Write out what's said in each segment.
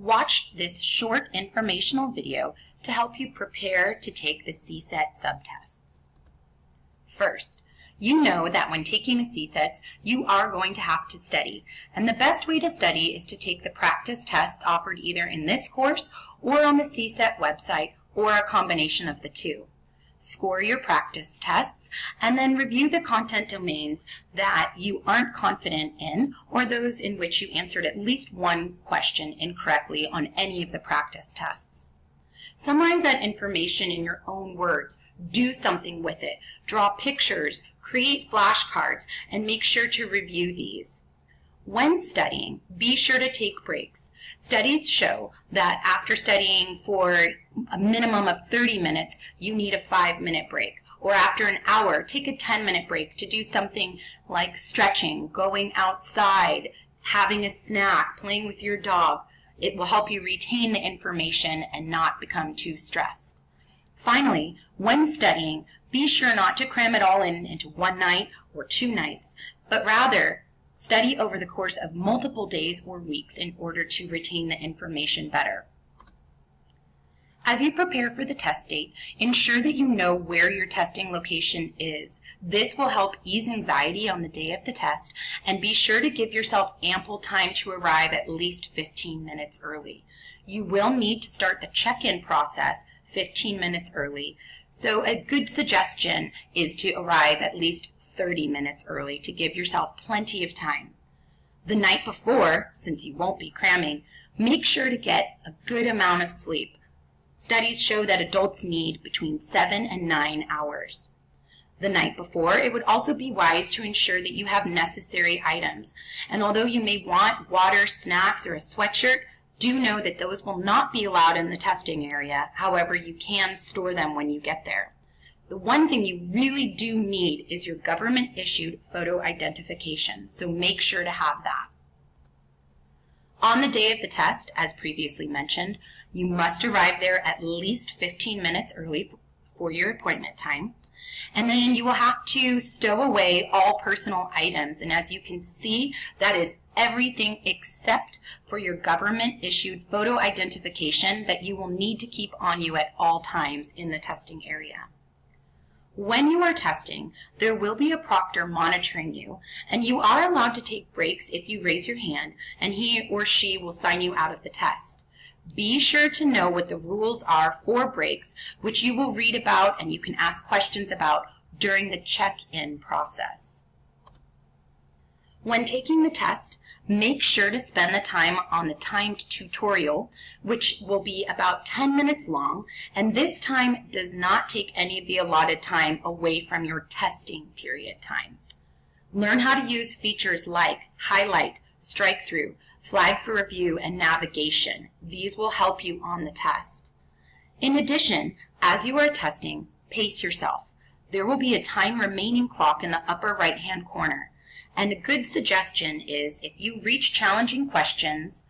Watch this short informational video to help you prepare to take the CSET subtests. First, you know that when taking the CSETs, you are going to have to study, and the best way to study is to take the practice tests offered either in this course or on the CSET website, or a combination of the two. Score your practice tests, and then review the content domains that you aren't confident in, or those in which you answered at least one question incorrectly on any of the practice tests. Summarize that information in your own words. Do something with it. Draw pictures, create flashcards, and make sure to review these. When studying, be sure to take breaks. Studies show that after studying for a minimum of 30 minutes, you need a 5-minute break. Or after an hour, take a 10-minute break to do something like stretching, going outside, having a snack, playing with your dog. It will help you retain the information and not become too stressed. Finally, when studying, be sure not to cram it all into one night or 2 nights, but rather study over the course of multiple days or weeks in order to retain the information better. As you prepare for the test date, ensure that you know where your testing location is. This will help ease anxiety on the day of the test, and be sure to give yourself ample time to arrive at least 15 minutes early. You will need to start the check-in process 15 minutes early, so a good suggestion is to arrive at least 30 minutes early to give yourself plenty of time. The night before, since you won't be cramming, make sure to get a good amount of sleep. Studies show that adults need between 7 and 9 hours. The night before, it would also be wise to ensure that you have necessary items. And although you may want water, snacks, or a sweatshirt, do know that those will not be allowed in the testing area. However, you can store them when you get there. The one thing you really do need is your government-issued photo identification, so make sure to have that. On the day of the test, as previously mentioned, you must arrive there at least 15 minutes early for your appointment time. And then you will have to stow away all personal items. And as you can see, that is everything except for your government-issued photo identification that you will need to keep on you at all times in the testing area. When you are testing, there will be a proctor monitoring you, and you are allowed to take breaks if you raise your hand, and he or she will sign you out of the test. Be sure to know what the rules are for breaks, which you will read about and you can ask questions about during the check-in process. When taking the test, make sure to spend the time on the timed tutorial, which will be about 10 minutes long, and this time does not take any of the allotted time away from your testing period time. Learn how to use features like highlight, strike through, flag for review, and navigation. These will help you on the test. In addition, as you are testing, pace yourself. There will be a time remaining clock in the upper right-hand corner. And a good suggestion is if you reach challenging questions,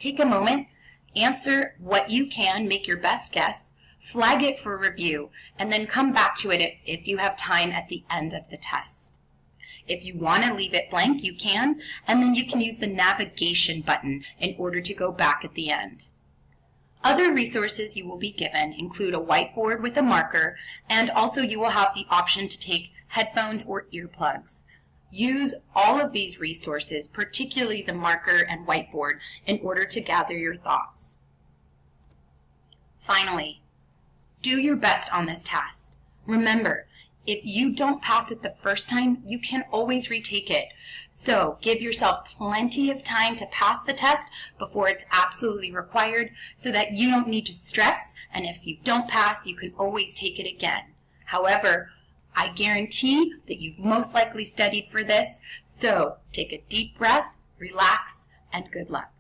take a moment, answer what you can, make your best guess, flag it for review, and then come back to it if you have time at the end of the test. If you want to leave it blank, you can, and then you can use the navigation button in order to go back at the end. Other resources you will be given include a whiteboard with a marker, and also you will have the option to take headphones or earplugs. Use all of these resources, particularly the marker and whiteboard, in order to gather your thoughts. Finally, do your best on this test. Remember, if you don't pass it the first time, you can always retake it. So give yourself plenty of time to pass the test before it's absolutely required so that you don't need to stress, and if you don't pass, you can always take it again. However, I guarantee that you've most likely studied for this, so take a deep breath, relax, and good luck.